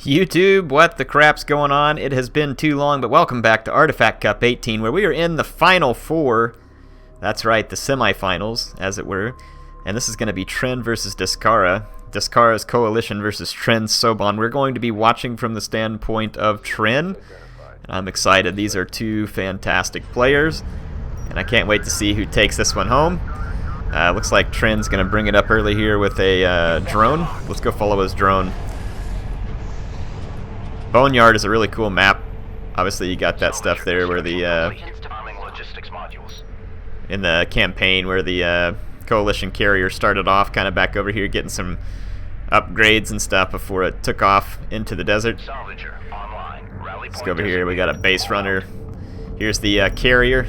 YouTube, what the crap's going on? It has been too long, but welcome back to Artifact Cup 18, where we are in the Final Four. That's right, the semifinals, as it were. And this is going to be Tren versus Descara. Descara's Coalition versus Tren's Soban. We're going to be watching from the standpoint of Tren, and I'm excited. These are two fantastic players, and I can't wait to see who takes this one home. Looks like Tren's going to bring it up early here with a drone. Let's go follow his drone. Boneyard is a really cool map. Obviously, you got that stuff there where the in the campaign where the Coalition carrier started off, kind of back over here getting some upgrades and stuff before it took off into the desert. Let's go over here. We got a base runner. Here's the carrier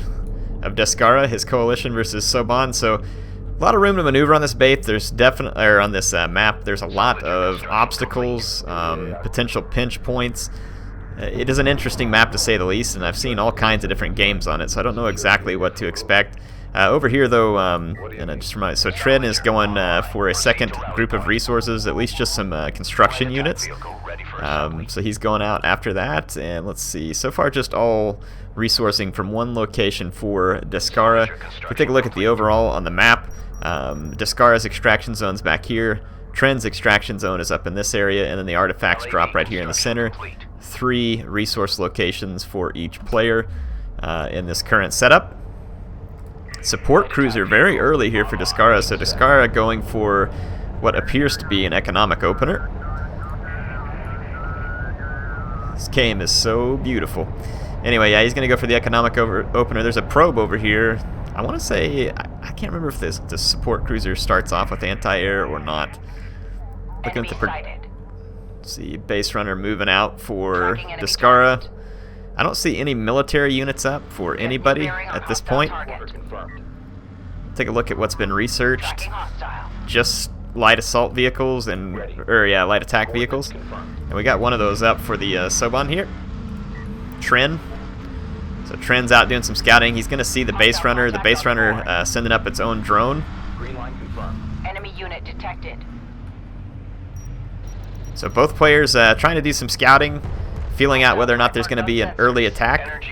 of Descara, his Coalition versus Soban. So a lot of room to maneuver on this base. There's definitely, or on this map, there's a lot of obstacles, potential pinch points. It is an interesting map to say the least, and I've seen all kinds of different games on it, so I don't know exactly what to expect. Over here, though, and I just remind, so Tren is going for a second group of resources, at least just some construction units. So he's going out after that, and let's see. So far, just all resourcing from one location for Descara. If we take a look at the overall on the map, Descara's extraction zone's back here. Tren's extraction zone is up in this area, and then the artifacts drop right here in the center. 3 resource locations for each player in this current setup. Support cruiser very early here for Descara, so Descara going for what appears to be an economic opener. This game is so beautiful. Anyway, yeah, he's going to go for the economic opener. There's a probe over here. I want to say, I can't remember if the support cruiser starts off with anti-air or not. Looking at the see, base runner moving out for Descara. I don't see any military units up for anybody at this point. Take a look at what's been researched. Just light assault vehicles and, light attack vehicles. And we got one of those up for the Soban here. Tren. So Tren's out doing some scouting. He's going to see the base runner. The base runner sending up its own drone. Enemy unit detected. So both players trying to do some scouting, feeling out whether or not there's going to be an early attack.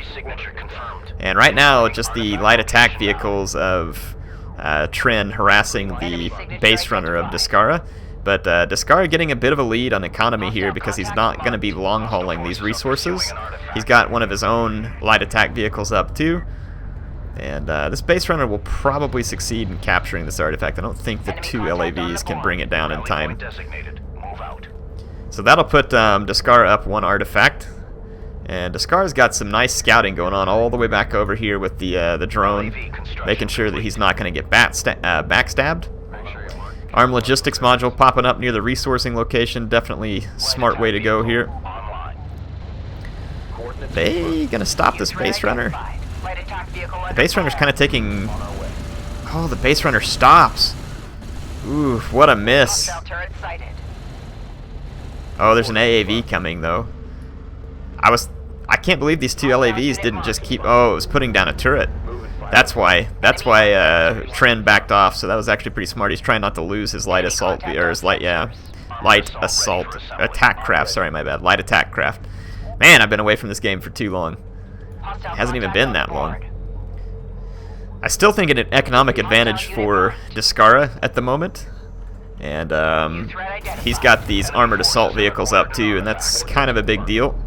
And right now, just the light attack vehicles of Tren harassing the base runner of Descara. But Descara getting a bit of a lead on economy here because he's not going to be long-hauling these resources. He's got one of his own light attack vehicles up too. And this base runner will probably succeed in capturing this artifact. I don't think the 2 LAVs can bring it down in time. So that'll put Descara up 1 artifact. And Descara's got some nice scouting going on all the way back over here with the drone, making sure that he's not going to get backstabbed. Armed logistics module popping up near the resourcing location. Definitely smart way to go here. They gonna stop this base runner? The base runner's kind of taking... Oh, the base runner stops. Ooh, what a miss. Oh, there's an AAV coming though. I can't believe these 2 LAVs didn't just keep... Oh, it was putting down a turret. That's why Tren backed off. So that was actually pretty smart. He's trying not to lose his light assault, or his light assault attack craft. Sorry, my bad. Light attack craft. Man, I've been away from this game for too long. It hasn't even been that long. I still think an economic advantage for Descara at the moment. And he's got these armored assault vehicles up too, and that's kind of a big deal.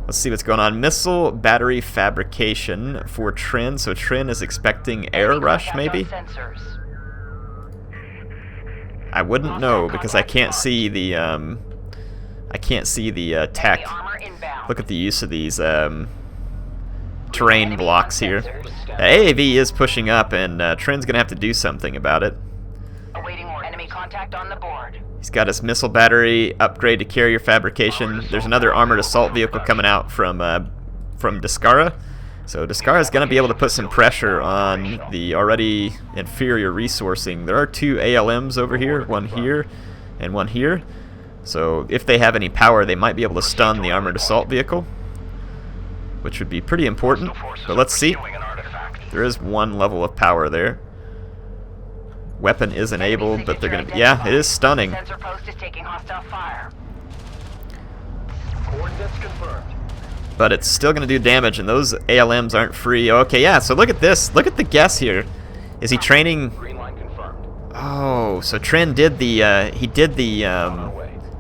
Let's see what's going on. Missile battery fabrication for Tren. So Tren is expecting air rush, maybe? I wouldn't know because I can't see the tech. Look at the use of these terrain blocks here. AAV is pushing up, and Tren's gonna have to do something about it. Awaiting enemy contact on the board. He's got his missile battery upgrade to carrier fabrication. There's another armored assault vehicle coming out from Descara. So Descara's going to be able to put some pressure on the already inferior resourcing. There are 2 ALMs over here, one here and one here. So if they have any power, they might be able to stun the armored assault vehicle, which would be pretty important. But let's see. There is 1 level of power there. Weapon is enabled, but they're going to... Yeah, it is stunning. Coordinates confirmed. But it's still going to do damage, and those ALMs aren't free. Okay, yeah, so look at this. Look at the guess here. Is he training? Green line confirmed. Oh, so Tren did the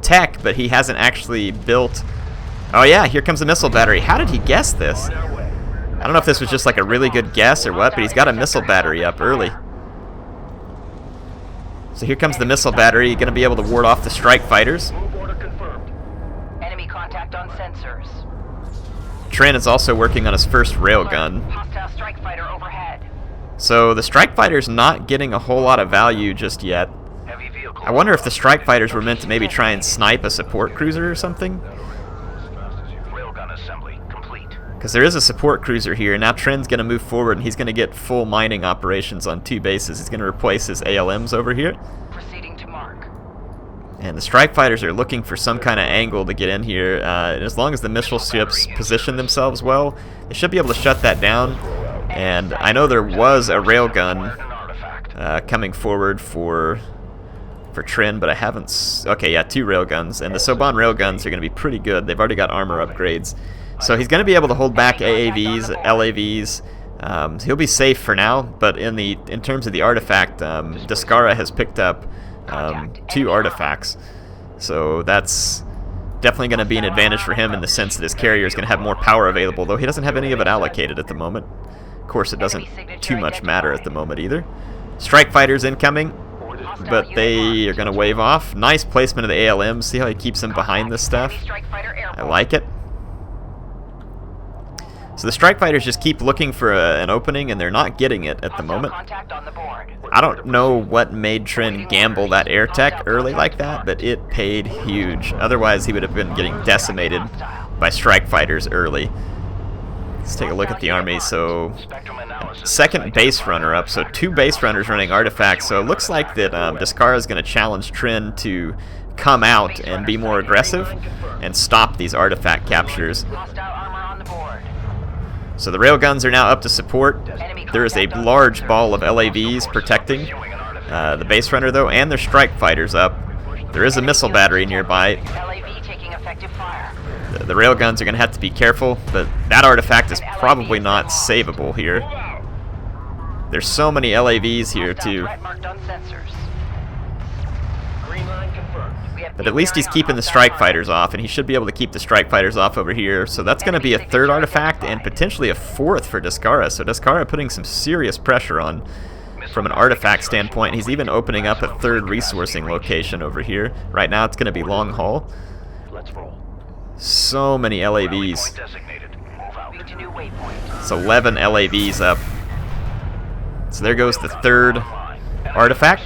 tech, but he hasn't actually built. Oh yeah, here comes the missile battery. How did he guess this? On our way. I don't know if this was just like a really good guess or what, but he's got a missile battery up early. So here comes the missile battery, going to be able to ward off the strike fighters. Move order confirmed. Enemy contact on sensors. Tren is also working on his first railgun. Hostile strike fighter overhead. So the strike fighter's not getting a whole lot of value just yet. Heavy vehicle. I wonder if the strike fighters were meant to maybe try and snipe a support cruiser or something. Railgun assembly complete. Because there is a support cruiser here, and now Tren's going to move forward, and he's going to get full mining operations on 2 bases. He's going to replace his ALMs over here. Proceeding to mark. And the strike fighters are looking for some kind of angle to get in here. And as long as the missile ships position themselves well, they should be able to shut that down. And I know there was a railgun coming forward for Tren, but I haven't... Okay, yeah, 2 railguns. And the Soban railguns are going to be pretty good. They've already got armor upgrades. So he's going to be able to hold back AAVs, LAVs. He'll be safe for now, but in terms of the artifact, Descara has picked up 2 artifacts. So that's definitely going to be an advantage for him in the sense that his carrier is going to have more power available, though he doesn't have any of it allocated at the moment. Of course, it doesn't too much matter at the moment either. Strike fighters incoming, but they are going to wave off. Nice placement of the ALM. See how he keeps them behind this stuff? I like it. So the strike fighters just keep looking for an opening, and they're not getting it at the moment. I don't know what made Tren gamble that air tech early like that, but it paid huge. Otherwise, he would have been getting decimated by strike fighters early. Let's take a look at the army. So, second base runner up. So 2 base runners running artifacts. So it looks like that Descara is going to challenge Tren to come out and be more aggressive and stop these artifact captures. So the railguns are now up to support. There is a large ball of LAVs protecting the base runner, though, and their strike fighters up. There is a missile battery nearby. The railguns are going to have to be careful, but that artifact is probably not savable here. There's so many LAVs here, too. But at least he's keeping the strike fighters off, and he should be able to keep the strike fighters off over here. So that's going to be a 3rd artifact and potentially a 4th for Descara. So Descara putting some serious pressure on from an artifact standpoint. He's even opening up a 3rd resourcing location over here. Right now it's going to be long haul. So many LAVs. It's 11 LAVs up. So there goes the 3rd artifact.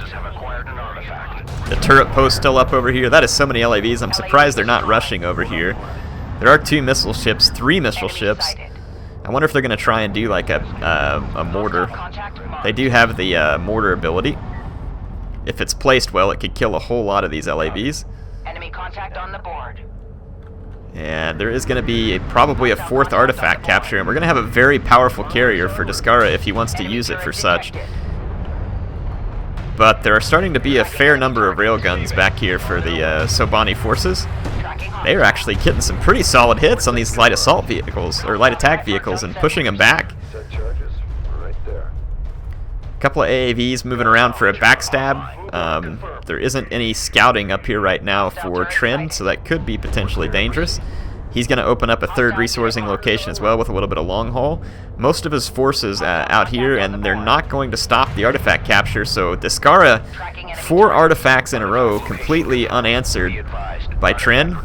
The turret post still up over here. That is so many LAVs. I'm surprised they're not rushing over here. There are 2 missile ships, 3 missile ships. I wonder if they're going to try and do like a mortar. They do have the mortar ability. If it's placed well, it could kill a whole lot of these LAVs. Enemy contact on the board. And there is going to be probably a 4th artifact capture, and we're going to have a very powerful carrier for Descara if he wants to use it for such. But there are starting to be a fair number of railguns back here for the Sobani forces. They are actually getting some pretty solid hits on these light assault vehicles, or light attack vehicles, and pushing them back. A couple of AAVs moving around for a backstab. There isn't any scouting up here right now for Tren, so that could be potentially dangerous. He's going to open up a 3rd resourcing location as well with a little bit of long haul. Most of his forces out here, and they're not going to stop the artifact capture, so Descara, 4 artifacts in a row, completely unanswered by Tren.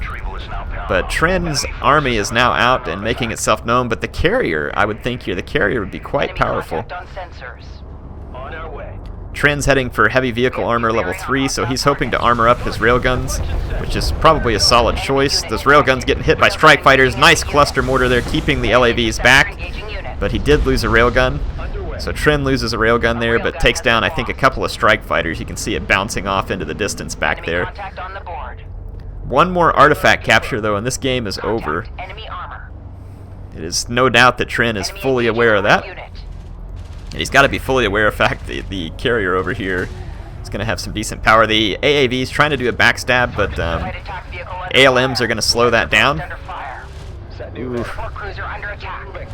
But Tren's army is now out and making itself known, but the carrier, I would think here, the carrier would be quite powerful. Tren's heading for heavy vehicle armor level 3, so he's hoping to armor up his railguns, which is probably a solid choice. Those railguns getting hit by strike fighters. Nice cluster mortar there, keeping the LAVs back, but he did lose a railgun. So Tren loses a railgun there, but takes down, I think, a couple of strike fighters. You can see it bouncing off into the distance back there. 1 more artifact capture, though, and this game is over. It is no doubt that Tren is fully aware of that. And he's got to be fully aware of the fact that the carrier over here is going to have some decent power. The AAV is trying to do a backstab, but ALMs are going to slow that down. Ooh. Support cruiser under attack.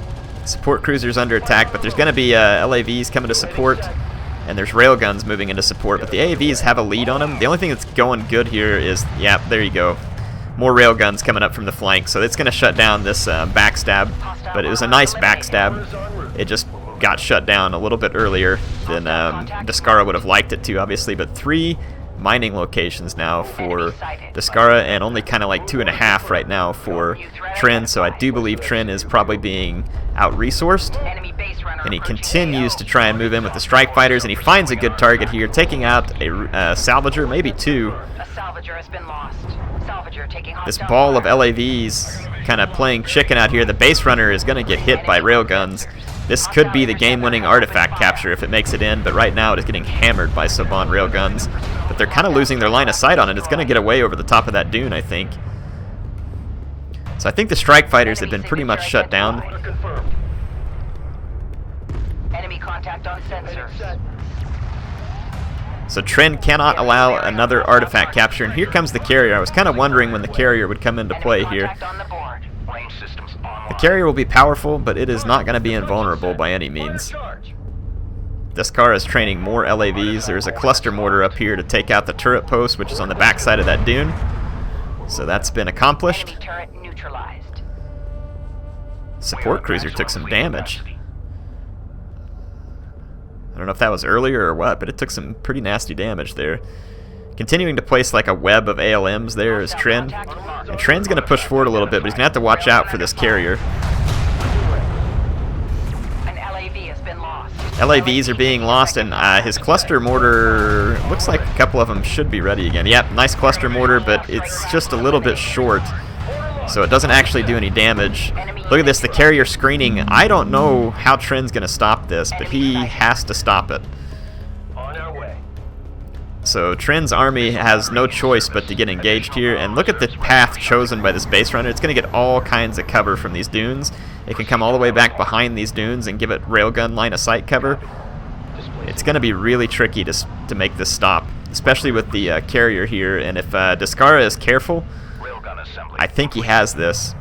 Support cruisers under attack, but there's going to be LAVs coming to support, and there's railguns moving into support, but the AAVs have a lead on them. The only thing that's going good here is, yeah, there you go. More railguns coming up from the flank, so it's going to shut down this backstab, but it was a nice backstab. It just got shut down a little bit earlier than Descara would have liked it to, obviously, but 3 mining locations now for Descara, and only kind of like 2.5 right now for Tren, so I do believe Tren is probably being out-resourced, and he continues to try and move in with the strike fighters, and he finds a good target here, taking out a salvager, maybe 2. A salvager has been lost. Salvager taking This ball of LAVs kind of playing chicken out here. The base runner is going to get hit by railguns. This could be the game-winning artifact capture if it makes it in, but right now it is getting hammered by Saban railguns. But they're kind of losing their line of sight on it. It's going to get away over the top of that dune, I think. So I think the strike fighters have been pretty much shut down. Confirmed. Enemy contact on sensors. So Tren cannot allow another artifact capture, and here comes the carrier. I was kind of wondering when the carrier would come into play here. Contact on the board. Range systems online. The carrier will be powerful, but it is not going to be invulnerable by any means. Charge. Descara is training more LAVs. There's a cluster mortar up here to take out the turret post, which is on the backside of that dune. So that's been accomplished. Enemy turret neutralized. Support cruiser took some damage. I don't know if that was earlier or what, but it took some pretty nasty damage there. Continuing to place like a web of ALMs there is Tren. And Tren's going to push forward a little bit, but he's going to have to watch out for this carrier. An LAV has been lost. LAVs are being lost, and his cluster mortar, looks like a couple of them should be ready again. Yep, nice cluster mortar, but it's just a little bit short, so it doesn't actually do any damage. Look at this, the carrier screening. I don't know how Tren's going to stop this, but he has to stop it. On our way. So Tren's army has no choice but to get engaged here, and look at the path chosen by this base runner. It's going to get all kinds of cover from these dunes. It can come all the way back behind these dunes and give it railgun line of sight cover. It's going to be really tricky to make this stop, especially with the carrier here, and if Descara is careful, Railgun assembly. I think he has this.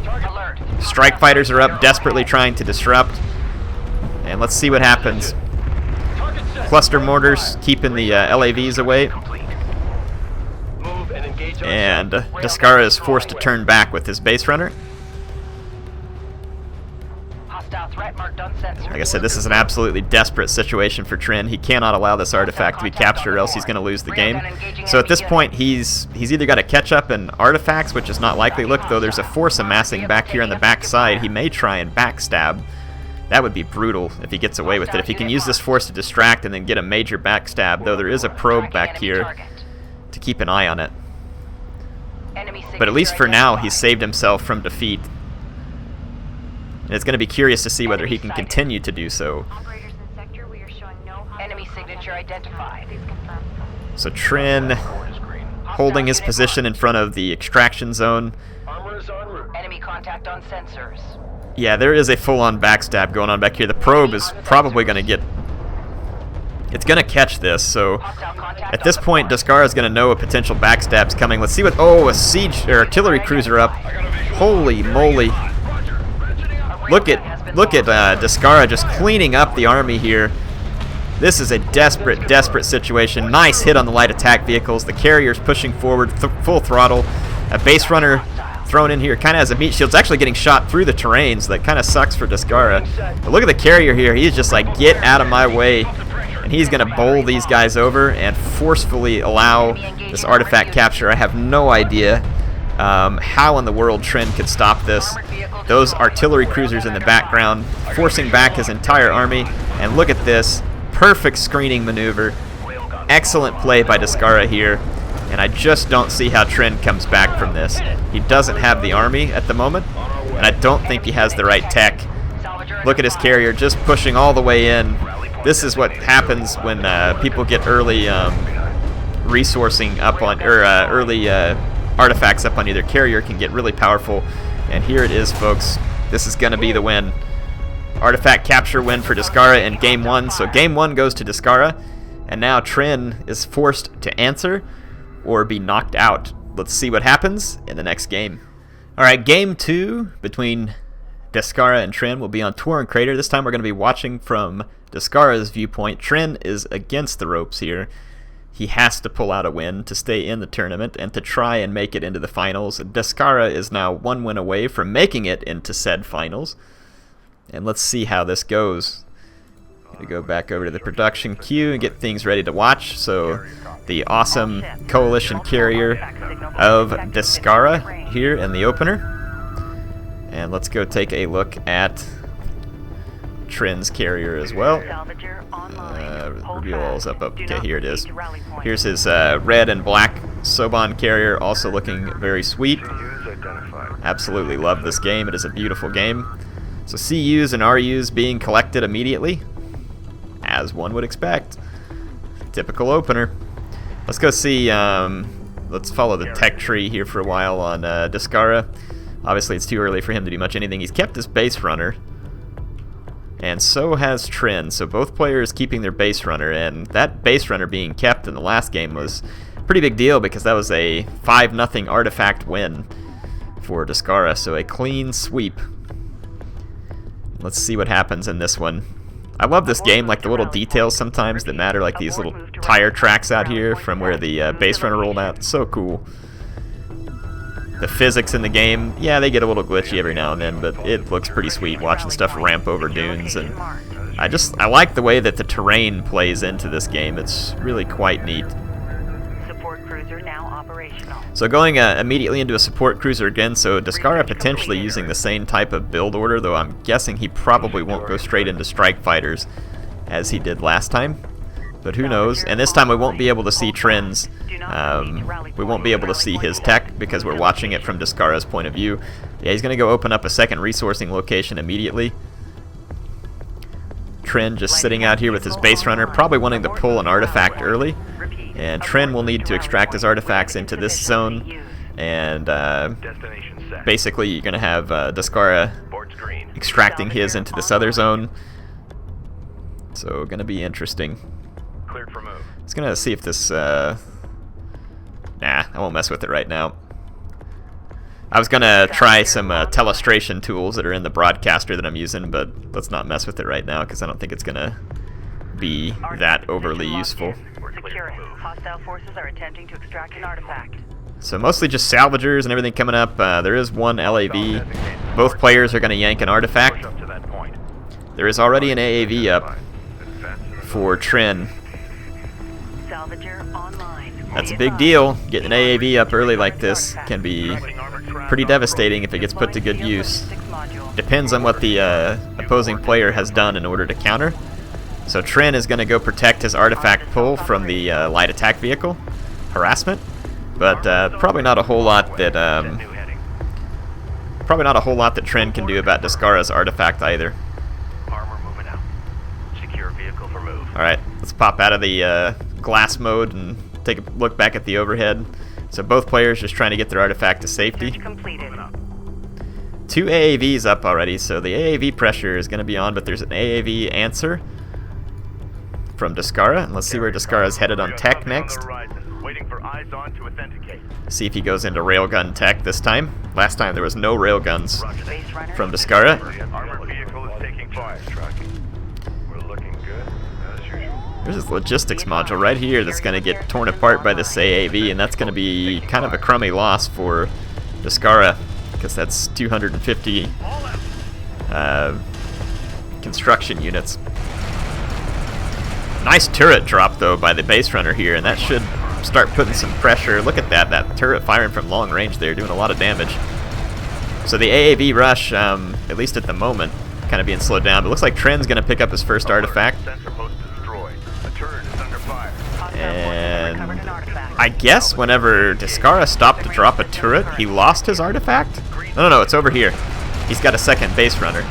Alert. Strike fighters are up, desperately trying to disrupt, and let's see what happens. Cluster mortars keeping the LAVs away, Complete. Move and engage on and Descara is forced to turn back with his base runner. Hostile threat marked on sensor. Like I said, this is an absolutely desperate situation for Tren. He cannot allow this artifact to be captured or else he's going to lose the game. So at this point, he's either got to catch up in artifacts, which is not likely. Look, though, there's a force amassing back here on the back side. He may try and backstab. That would be brutal if he gets away with it. If he can use this force to distract and then get a major backstab, though there is a probe back here to keep an eye on it. But at least for now, he's saved himself from defeat. And it's going to be curious to see whether he can continue to do so. Operators in sector, we are showing no Enemy signature identified. Please confirm. So Tren board is green. holding his position in front of the extraction zone. Armor is en route. Enemy contact on sensors. Yeah, there is a full-on backstab going on back here. The probe is probably going to get... It's going to catch this, so... At this point, Descara is going to know a potential backstab's coming. Let's see what... Oh, a siege or artillery cruiser up. Holy moly. Look at Descara just cleaning up the army here. This is a desperate, desperate situation. Nice hit on the light attack vehicles. The carrier's pushing forward, full throttle. A base runner thrown in here, kind of has a meat shield. It's actually getting shot through the terrain, so that kind of sucks for Descara. But look at the carrier here. He's just like, get out of my way. And he's going to bowl these guys over and forcefully allow this artifact capture. I have no idea how in the world Tren could stop this. Those artillery cruisers in the background forcing back his entire army. And look at this. Perfect screening maneuver. Excellent play by Descara here. And I just don't see how Tren comes back from this. He doesn't have the army at the moment, and I don't think he has the right tech. Look at his carrier just pushing all the way in. This is what happens when people get early resourcing up on, or early artifacts up on you. Their carrier can get really powerful, and here it is, folks. This is going to be the win. Artifact capture win for Descara in Game 1. So Game 1 goes to Descara, and now Tren is forced to answer or be knocked out. Let's see what happens in the next game. Alright, game 2 between Descara and Tren will be on Torn Crater. This time we're going to be watching from Descara's viewpoint. Tren is against the ropes here. He has to pull out a win to stay in the tournament and to try and make it into the finals. Descara is now 1 win away from making it into said finals. And let's see how this goes. Gonna go back over to the production queue and get things ready to watch. So the awesome coalition carrier of Descara here in the opener. And let's go take a look at Tren's carrier as well. Reveal all's up. Okay, here it is. Here's his red and black Soban carrier, also looking very sweet. Absolutely love this game. It is a beautiful game. So CUs and RUs being collected immediately, as one would expect. Typical opener. Let's go see, let's follow the tech tree here for a while on Descara. Obviously it's too early for him to do much anything. He's kept his base runner, and so has Tren. So both players keeping their base runner, and that base runner being kept in the last game was a pretty big deal because that was a 5-0 artifact win for Descara. So a clean sweep. Let's see what happens in this one. I love this game, like the little details sometimes that matter, like these little tire tracks out here from where the base runner rolled out. It's so cool. The physics in the game, yeah, they get a little glitchy every now and then, but it looks pretty sweet watching stuff ramp over dunes. And I like the way that the terrain plays into this game. It's really quite neat. Support cruiser now operational. So going immediately into a support cruiser again, so Descara potentially using the same type of build order, though I'm guessing he probably won't go straight into strike fighters as he did last time. But who knows? And this time we won't be able to see Tren's, we won't be able to see his tech because we're watching it from Descara's point of view. Yeah, he's going to go open up a second resourcing location immediately. Tren just sitting out here with his base runner, probably wanting to pull an artifact early. And Tren will need to extract his artifacts into this zone. And basically you're going to have Descara extracting his into this other zone. So going to be interesting. It's going to see if this... Nah, I won't mess with it right now. I was going to try some telestration tools that are in the broadcaster that I'm using, but let's not mess with it right now because I don't think it's going to be that overly useful. Hostile forces are attempting to extract an artifact. So mostly just salvagers and everything coming up. There is one LAV. Both players are going to yank an artifact. There is already an AAV up for Tren. That's a big deal. Getting an AAV up early like this can be pretty devastating if it gets put to good use. Depends on what the opposing player has done in order to counter. So Tren is going to go protect his artifact pull from the light attack vehicle, harassment, but probably not a whole lot that Tren can do about Descara's artifact either. All right, let's pop out of the glass mode and take a look back at the overhead. So both players just trying to get their artifact to safety. 2 AAVs up already, so the AAV pressure is going to be on, but there's an AAV answer from Descara, and let's see where Descara is headed on tech next. See if he goes into railgun tech this time. Last time there was no railguns from Descara. There's this logistics module right here that's going to get torn apart by this AAV, and that's going to be kind of a crummy loss for Descara because that's 250 construction units. Nice turret drop though by the base runner here, and that should start putting some pressure. Look at that turret firing from long range there, doing a lot of damage. So the AAV rush, at least at the moment, kind of being slowed down, but it looks like Tren's going to pick up his first artifact. And I guess whenever Descara stopped to drop a turret, he lost his artifact? No, it's over here. He's got a second base runner.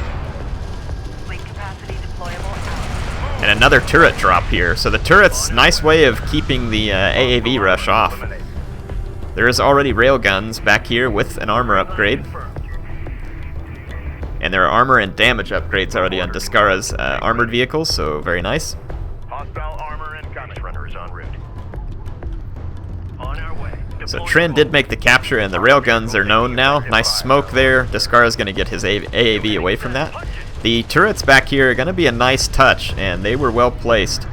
And another turret drop here. So the turret's a nice way of keeping the AAV rush off. There is already railguns back here with an armor upgrade. And there are armor and damage upgrades already on Descara's armored vehicles, so very nice. Hostile armor and gun runners en route. On our way. So Tren did make the capture, and the railguns are known now. Nice smoke there. Descara's going to get his AAV away from that. The turrets back here are going to be a nice touch, and they were well placed.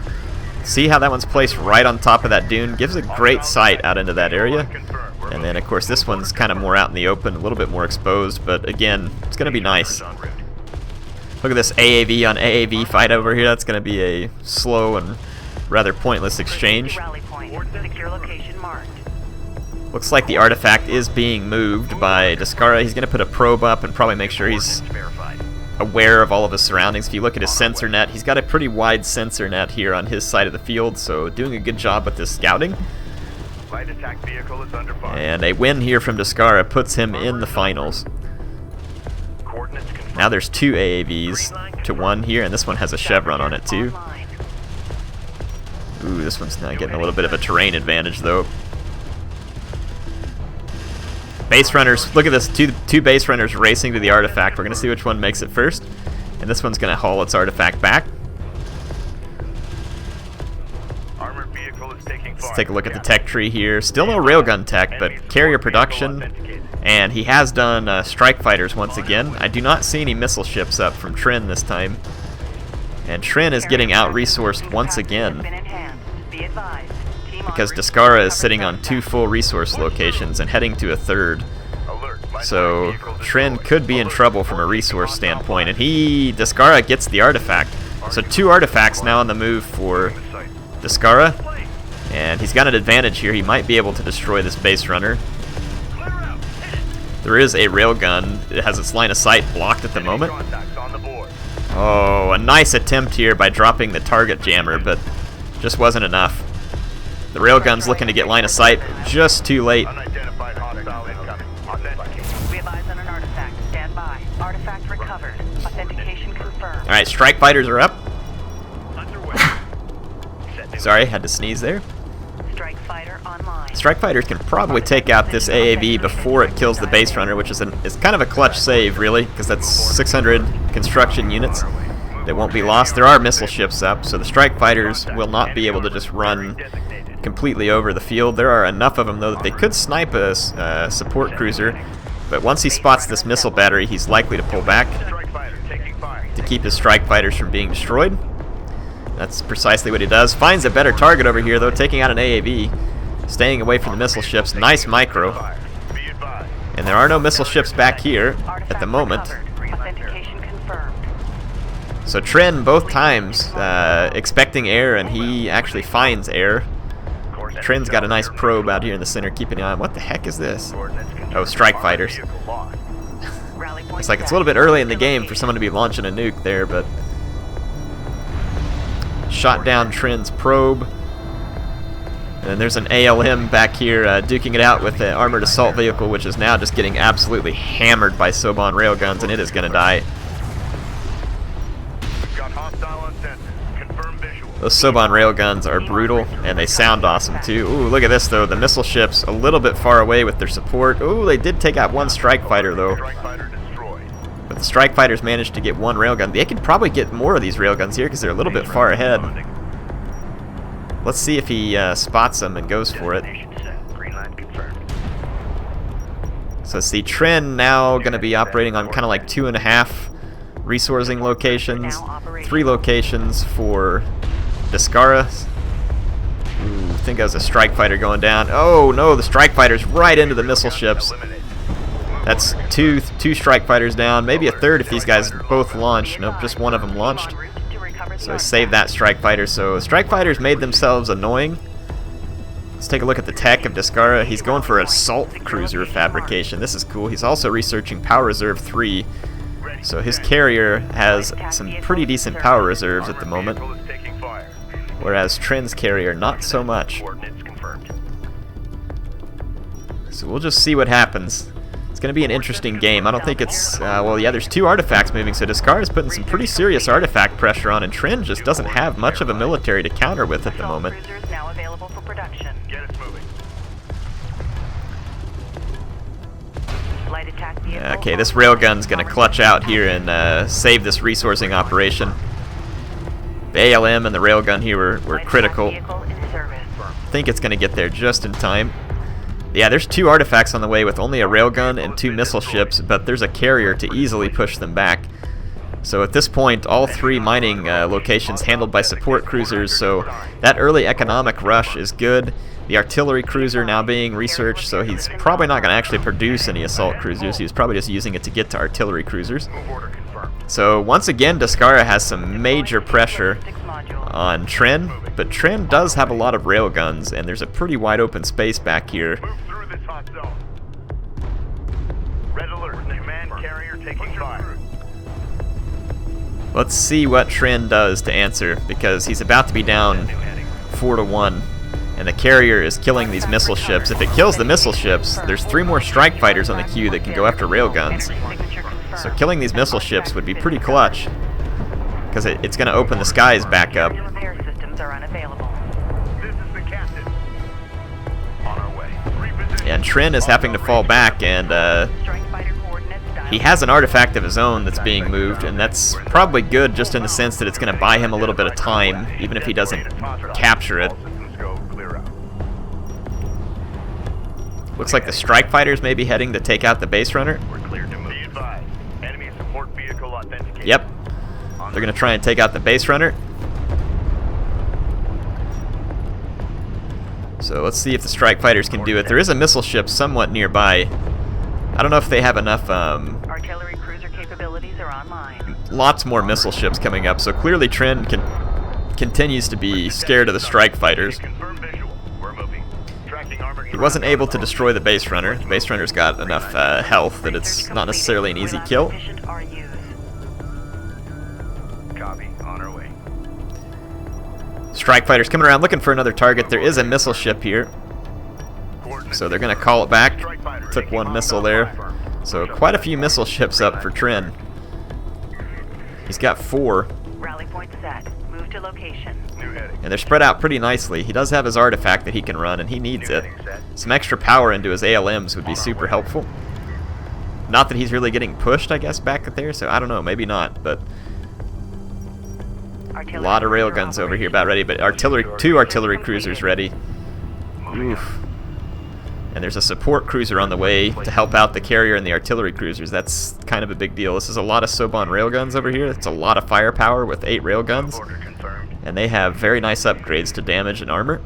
See how that one's placed right on top of that dune? Gives a great sight out into that area. And then, of course, this one's kind of more out in the open, a little bit more exposed, but again, it's going to be nice. Look at this AAV on AAV fight over here. That's going to be a slow and rather pointless exchange. Looks like the artifact is being moved by Descara. He's going to put a probe up and probably make sure he's aware of all of his surroundings. If you look at his sensor net, he's got a pretty wide sensor net here on his side of the field, so doing a good job with this scouting. And a win here from Descara puts him in the finals. Now there's 2 AAVs to 1 here, and this one has a chevron on it too. Ooh, this one's now getting a little bit of a terrain advantage though. Base runners, look at this, two base runners racing to the artifact. We're going to see which one makes it first. And this one's going to haul its artifact back. Let's take a look at the tech tree here. Still no railgun tech, but carrier production. And he has done strike fighters once again. I do not see any missile ships up from Tren this time. And Tren is getting out-resourced once again, because Descara is sitting on 2 full resource locations and heading to a 3rd. So Tren could be in trouble from a resource standpoint, and Descara gets the artifact. So 2 artifacts now on the move for Descara, and he's got an advantage here. He might be able to destroy this base runner. There is a railgun. It has its line of sight blocked at the moment. Oh, a nice attempt here by dropping the target jammer, but just wasn't enough. The railgun's looking to get line of sight, just too late. Alright, strike fighters are up. Sorry, had to sneeze there. Strike fighters can probably take out this AAV before it kills the base runner, which is kind of a clutch save, really, because that's 600 construction units that won't be lost. There are missile ships up, so the strike fighters will not be able to just run completely over the field. There are enough of them, though, that they could snipe a support cruiser, but once he spots this missile battery, he's likely to pull back to keep his strike fighters from being destroyed. That's precisely what he does. Finds a better target over here, though, taking out an AAV, staying away from the missile ships. Nice micro. And there are no missile ships back here at the moment. So Tren, both times, expecting air, and he actually finds air. Tren's got a nice probe out here in the center, keeping an eye on. What the heck is this? Oh, strike fighters. Looks like it's a little bit early in the game for someone to be launching a nuke there, but shot down Tren's probe. And then there's an ALM back here duking it out with the armored assault vehicle, which is now just getting absolutely hammered by Soban railguns, and it is going to die. Those Soban railguns are brutal, and they sound awesome too. Ooh, look at this though. The missile ships a little bit far away with their support. Ooh, they did take out 1 strike fighter though. But the strike fighters managed to get 1 railgun. They could probably get more of these railguns here because they're a little bit far ahead. Let's see if he spots them and goes for it. So see, Tren now going to be operating on kind of like 2.5 resourcing locations, 3 locations for Descara. Ooh, I think that was a strike fighter going down. Oh no, the strike fighter's right into the missile ships. That's two strike fighters down, maybe a 3rd if these guys both launch. Nope, just one of them launched. So save that strike fighter. So strike fighters made themselves annoying. Let's take a look at the tech of Descara. He's going for assault cruiser fabrication. This is cool. He's also researching Power Reserve 3. So his carrier has some pretty decent power reserves at the moment, whereas Tren's carrier not so much. So we'll just see what happens. It's going to be an interesting game. I don't think it's, well, yeah, there's 2 artifacts moving, so Descara is putting some pretty serious artifact pressure on, and Tren just doesn't have much of a military to counter with at the moment. Okay, this railgun's going to clutch out here and save this resourcing operation. The ALM and the railgun here were critical. I think it's going to get there just in time. Yeah, there's 2 artifacts on the way with only a railgun and 2 missile ships, but there's a carrier to easily push them back. So at this point, all 3 mining locations handled by support cruisers, so that early economic rush is good. The artillery cruiser now being researched, so he's probably not going to actually produce any assault cruisers. He's probably just using it to get to artillery cruisers. So once again, Descara has some major pressure on Tren, but Tren does have a lot of railguns, and there's a pretty wide open space back here. Move through this hot zone. Red alert. Command carrier taking fire. Let's see what Tren does to answer, because he's about to be down 4-1, and the carrier is killing these missile ships. If it kills the missile ships, there's 3 more strike fighters on the queue that can go after railguns. So killing these missile ships would be pretty clutch, because it's going to open the skies back up. Repair systems are unavailable. This is the captain. On our way. And Tren is having to fall back, and Strike fighter coordinates dialed. he has an artifact of his own that's being moved, and that's probably good just in the sense that it's going to buy him a little bit of time, even if he doesn't capture it. All systems go. Clear out. Looks like the strike fighters may be heading to take out the base runner. We're cleared to move. Be advised. Enemy support vehicle authenticated. Yep. They're going to try and take out the base runner. So let's see if the strike fighters can do it. There is a missile ship somewhat nearby. I don't know if they have enough, Artillery cruiser capabilities are online. lots more missile ships coming up. So clearly Tren continues to be scared of the strike fighters. Confirm visual. We're moving. Tracking armor. He wasn't able to destroy the base runner. The base runner's got enough health that it's not necessarily an easy kill. Efficient RUs. Copy. On our way. Strike fighters coming around looking for another target. There is a missile ship here, so they're going to call it back. Took 1 missile there. So quite a few missile ships up for Tren. He's got 4, Rally point set. Move to location. New heading. and they're spread out pretty nicely. He does have his artifact that he can run, and he needs it. Some extra power into his ALMs would be super helpful. Not that he's really getting pushed, I guess, back there, so I don't know, maybe not, but a lot of railguns over here about ready, but 2 artillery cruisers ready. Oof. And there's a support cruiser on the way to help out the carrier and the artillery cruisers. That's kind of a big deal. This is a lot of Soban railguns over here. It's a lot of firepower with 8 railguns. Order confirmed. And they have very nice upgrades to damage and armor.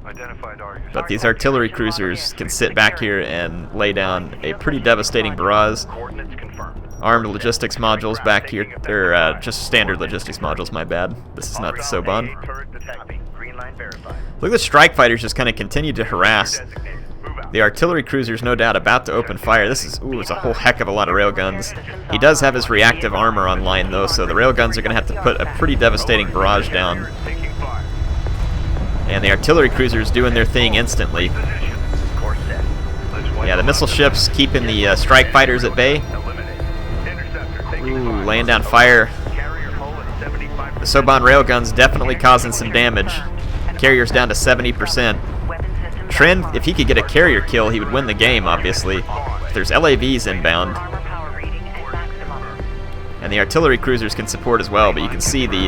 Identified target. But these artillery cruisers can sit back here and lay down a pretty devastating barrage. Coordinates confirmed. Armed logistics modules back here. They're just standard logistics modules, my bad. This is not the Soban. Turret detected. Green line verified. Look at the strike fighters just kind of continue to harass Designated. Move out. the artillery cruisers, no doubt about to open fire. This is, ooh, it's a whole heck of a lot of railguns. He does have his reactive armor online though, so the railguns are going to have to put a pretty devastating barrage down. Taking fire. And the artillery cruisers doing their thing instantly. Position. Course set. Yeah, the missile ships keeping the strike fighters at bay. Eliminate. Interceptor taking Ooh, fire. laying down fire. Carrier hull at 75%. The Soban railguns definitely causing some damage. Carrier's down to 70%. Weapon systems Tren, online. if he could get a carrier kill, he would win the game, obviously. There's LAVs inbound, Armor power reading at maximum. and the artillery cruisers can support as well, but you can see the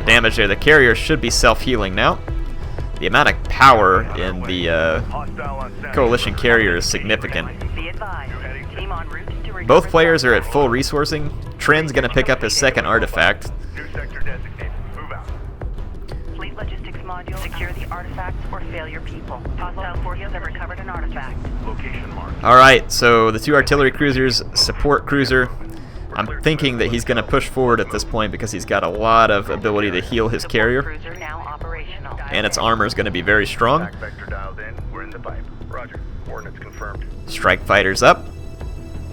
damage there. The carrier should be self-healing now. The amount of power in the Hostile on center. coalition carrier is significant. Be advised. Team en route to recover Both players are at salvage. full resourcing. Tren's going to pick up his second artifact. New sector designated. Move out. Fleet logistics module. Secure the artifacts or fail your people. Hostile forces have recovered an artifact. Location marked. Alright, so the 2 artillery cruisers, support cruiser. I'm thinking that he's going to push forward at this point because he's got a lot of ability to heal his Support carrier, cruiser now operational. and its armor is going to be very strong. Attack vector dialed in. We're in the pipe. Roger. Coordinates confirmed. Strike fighters up.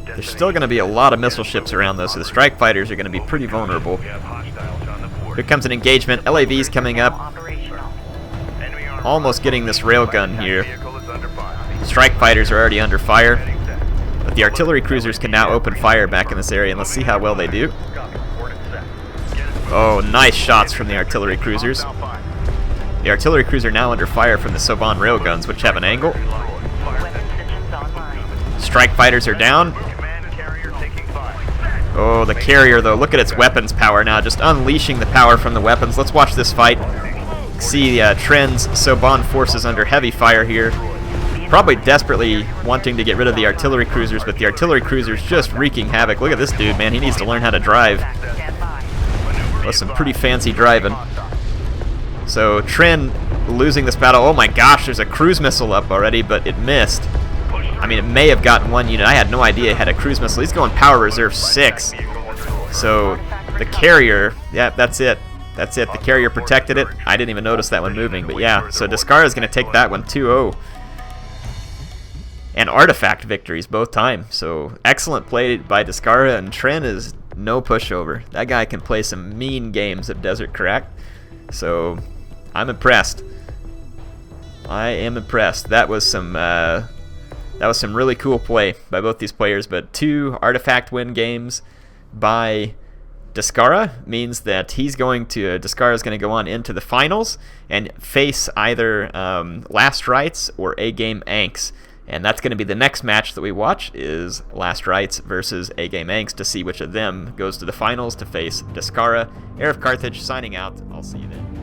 There's still going to be a lot of missile ships around though, so the strike fighters are going to be pretty vulnerable. We have hostiles on the board. Here comes an engagement. LAV's coming up. Operational. Enemy armor. Almost getting this railgun here. Vehicle is under fire. Strike fighters are already under fire, Heading set. but the artillery cruisers can now open fire back in this area, and let's see how well they do. Copy. Coordinates set. Get it. Oh, nice shots from the artillery cruisers. Hostile fire. The artillery cruiser now under fire from the Soban railguns, which have an angle. Weapon systems online. Strike fighters are down. Command carrier taking fire. Oh, the carrier though, look at its weapons power now, just unleashing the power from the weapons. Let's watch this fight. See Tren's Soban forces under heavy fire here. Probably desperately wanting to get rid of the artillery cruisers, but the artillery cruisers just wreaking havoc. Look at this dude, man. He needs to learn how to drive. With some pretty fancy driving. So Tren losing this battle. Oh my gosh, there's a cruise missile up already, but it missed. I mean, it may have gotten one unit. I had no idea it had a cruise missile. He's going power reserve 6. So the carrier, yeah, that's it. That's it. The carrier protected it. I didn't even notice that one moving, but yeah. So Descara is going to take that one 2-0. And artifact victories both times. So excellent play by Descara, and Tren is no pushover. That guy can play some mean games of Desert Kharak. So I'm impressed. I am impressed. That was some really cool play by both these players. But 2 artifact win games by Descara means that Descara is going to go on into the finals and face either Last Rites or A-Game Anks. And that's going to be the next match that we watch, is Last Rites versus A-Game Anks, to see which of them goes to the finals to face Descara. HeirofCarthage signing out. I'll see you then.